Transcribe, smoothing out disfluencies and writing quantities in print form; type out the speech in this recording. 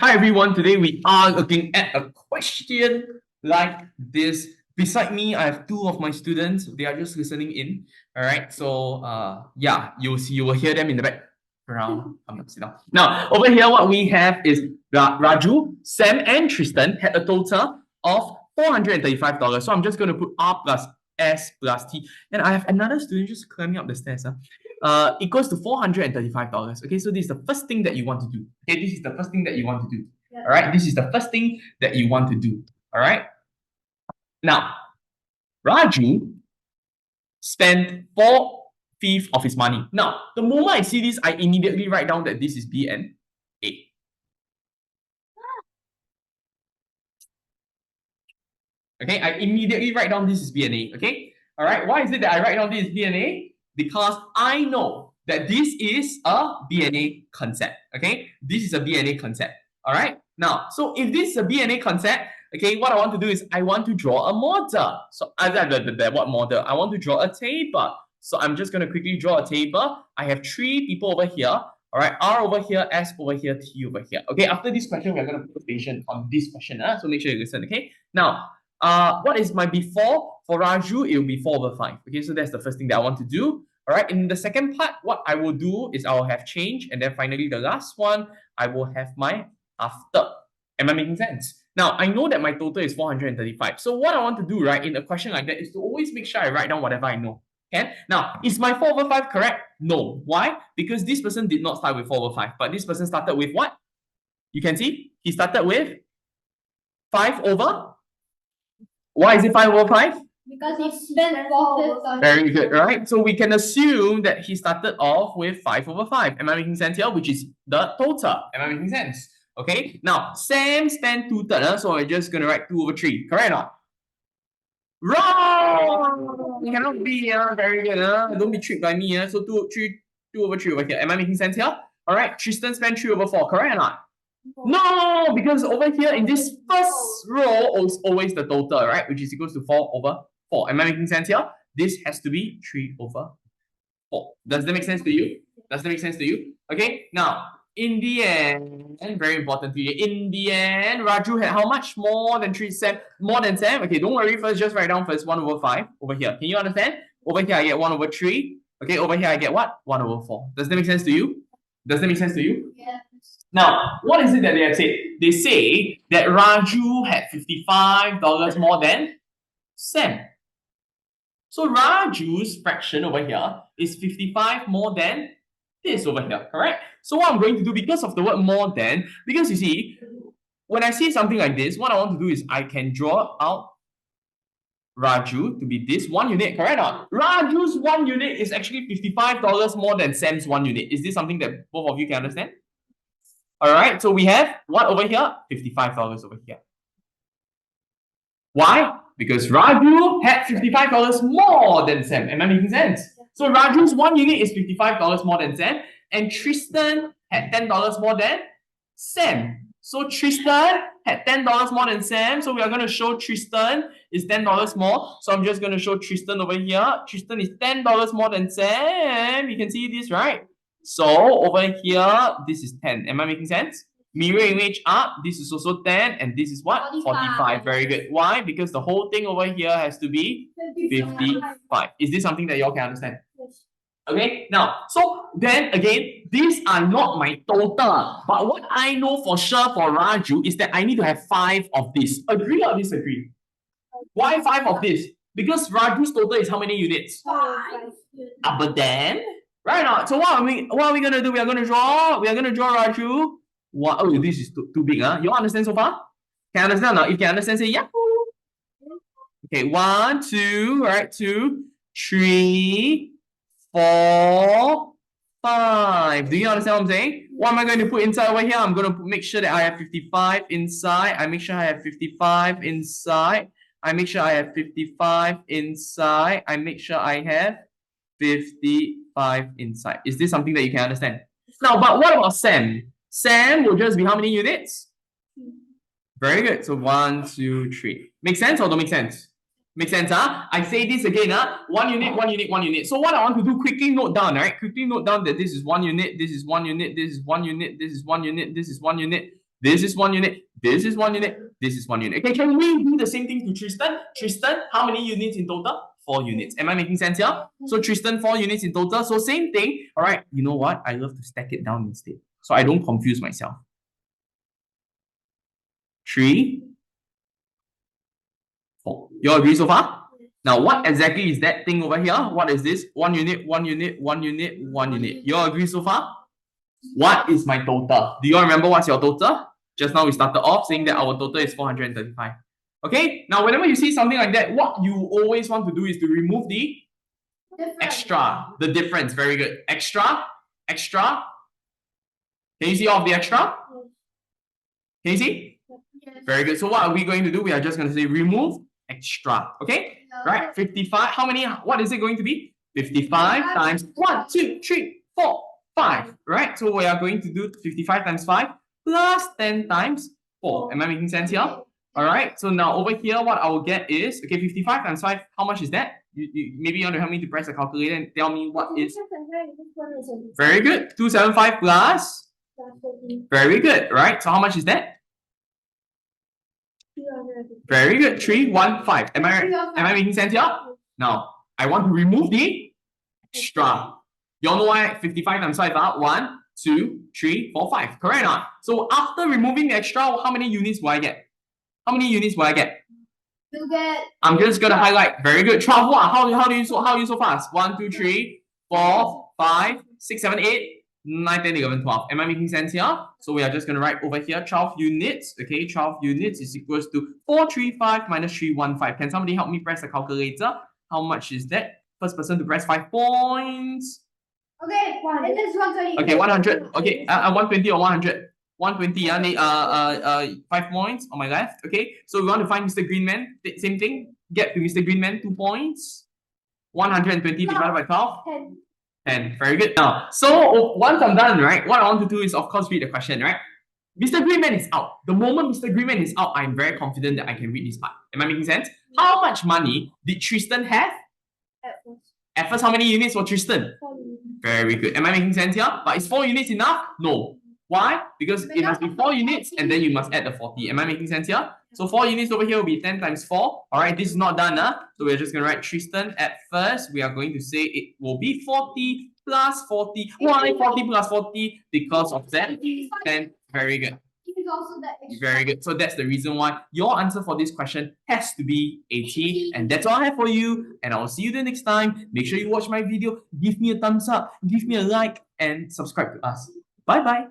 Hi everyone, today we are looking at a question like this. Beside me, I have two of my students. They are just listening in. All right. So yeah, you will hear them in the background. I'm gonna sit down. Now, over here, what we have is Raju, Sam, and Tristan had a total of $435. So I'm just gonna put R plus S plus T. And I have another student just climbing up the stairs. Equals to $435. Okay, so this is the first thing that you want to do. Okay, this is the first thing that you want to do. Yeah. All right, this is the first thing that you want to do. All right. Now, Raju spent 4/5 of his money. Now, the moment I see this, I immediately write down that this is B and A. Okay, I immediately write down this is B and A. Okay, all right. Why is it that I write down this is B and A? Because I know that this is a BNA concept. Okay, this is a BNA concept. All right. Now, so if this is a BNA concept, okay, what I want to do is I want to draw a model. So what model? I want to draw a table. So I'm just going to quickly draw a table. I have three people over here. All right, R over here, S over here, T over here. Okay, after this question, we're going to put attention on this question. So make sure you listen. Okay. Now, what is my before? For Raju, it will be 4/5. Okay, so that's the first thing that I want to do. All right, in the second part, what I will do is I will have change, and then finally the last one, I will have my after. Am I making sense? Now, I know that my total is 435. So what I want to do, right, in a question like that is to always make sure I write down whatever I know. Okay? Now, is my 4/5 correct? No. Why? Because this person did not start with 4/5, but this person started with what? You can see, he started with 5 over. Why is it 5/5? Because he spent 4/5. Very good, right? So we can assume that he started off with 5/5. Am I making sense here? Which is the total. Am I making sense? Okay. Now, Sam spent 2/3, so I'm just gonna write 2/3. Correct or not? Wrong! It cannot be, very good. Don't be tricked by me. So 2/3 over here. Am I making sense here? All right. Tristan spent 3/4. Correct or not? No, because over here in this first row is always the total, right? Which is equals to 4/4. Am I making sense here? This has to be 3/4. Does that make sense to you? Does that make sense to you? Okay, now, in the end, and very importantly, in the end, Raju had how much more than 3 Sam? More than Sam? Okay, don't worry first, just write down first 1/5 over here. Can you understand? Over here, I get 1/3. Okay, over here, I get what? 1/4. Does that make sense to you? Does that make sense to you? Yeah. Now, what is it that they have said? They say that Raju had $55 more than Sam. So Raju's fraction over here is 55 more than this over here, correct? So what I'm going to do, because of the word more than, because you see, when I see something like this, what I want to do is I can draw out Raju to be this 1 unit, correct or not? Raju's 1 unit is actually $55 more than Sam's 1 unit. Is this something that both of you can understand? All right, so we have what over here? $55 over here. Why? Because Raju had $55 more than Sam. Am I making sense? So Raju's 1 unit is $55 more than Sam, and Tristan had $10 more than Sam. So Tristan had $10 more than Sam. So we are going to show Tristan is $10 more. So I'm just going to show Tristan over here. Tristan is $10 more than Sam. You can see this, right? So over here, this is 10. Am I making sense? Mirror image up, this is also 10, and this is what? 45. Very good. Why? Because the whole thing over here has to be 55. Is this something that you all can understand? Okay, now, so then again, these are not my total. But what I know for sure for Raju is that I need to have 5 of this. Agree or disagree? Why 5 of this? Because Raju's total is how many units? 5. But then, right now, so what are we gonna do? We are gonna draw Raju. What? Oh, this is too big. You understand so far? Can understand now? If you can understand, say yeah. Okay, 1, 2, right? 2, 3, 4, 5. Do you understand what I'm saying? What am I going to put inside over here? I'm going to make sure that I have 55 inside. I make sure I have 55 inside. I make sure I have 55 inside. I make sure I have 55 inside. Is this something that you can understand? Now, but what about Sam? Sam will just be how many units? Very good. So 1, 2, 3. Make sense or don't make sense? Make sense, I say this again, 1 unit, 1 unit, 1 unit. So what I want to do, quickly note down, right? Quickly note down that this is 1 unit, this is 1 unit, this is 1 unit, this is 1 unit, this is 1 unit, This is 1 unit. This is 1 unit. This is 1 unit. Okay, can we do the same thing to Tristan? Tristan, how many units in total? 4 units. Am I making sense here? So Tristan, 4 units in total. So same thing. All right. You know what? I love to stack it down instead, so I don't confuse myself. 3, 4. You all agree so far? Now, what exactly is that thing over here? What is this? 1 unit, 1 unit, 1 unit, 1 unit. You all agree so far? What is my total? Do you all remember what's your total? Just now we started off saying that our total is 435. Okay, now whenever you see something like that, what you always want to do is to remove the extra, the difference. Very good. Extra, extra. Can you see all of the extra? Can you see? Very good. So what are we going to do? We are just going to say remove extra. Okay, right? 55. How many? What is it going to be? 55 times 1, 2, 3, 4, 5. Right? So we are going to do 55 times 5 plus 10 times 4. Am I making sense here? All right. So now over here, what I will get is, okay, 55 times 5. How much is that? Maybe you want to help me to press the calculator and tell me what is. Very good. 275 plus. Very good. Right. So how much is that? Very good. 315. Am I making sense here? Now I want to remove the extra. You all know why 55 times 5 are 1, 2, 3, 4, 5. Correct or not? So after removing the extra, how many units will I get? How many units will I get? You get. I'm just gonna highlight. Very good. 12 what? How do you so fast? 1, 2, 3, 4, 5, 6, 7, 8, 9, 10, 11, 12. Am I making sense here? So we are just gonna write over here 12 units. Okay, 12 units is equals to 435 minus 315. Can somebody help me press the calculator? How much is that? First person to press 5 points. Okay, it is 120. Okay, 100. Okay, 120 or 100. 120. 5 points on my left. Okay, so we want to find Mr. Greenman. Same thing. Get to Mr. Greenman 2 points. 120 divided by 12. 10. Very good. Now, so once I'm done, right, what I want to do is, of course, read the question, right? Mr. Greenman is out. The moment Mr. Greenman is out, I'm very confident that I can read this part. Am I making sense? How much money did Tristan have? At first, how many units for Tristan? 4 units. Very good. Am I making sense here? But is 4 units enough? No. Why? Because it must be 4 units and then you must add the 40. Am I making sense here? So 4 units over here will be 10 times 4. All right, this is not done. So we're just going to write Tristan at first. We are going to say it will be 40 plus 40. Why 40 plus 40? Because of that. 10. Very good. Also the extra. Very good. So that's the reason why your answer for this question has to be 80. And that's all I have for you. And I'll see you the next time. Make sure you watch my video. Give me a thumbs up. Give me a like. And subscribe to us. Bye-bye.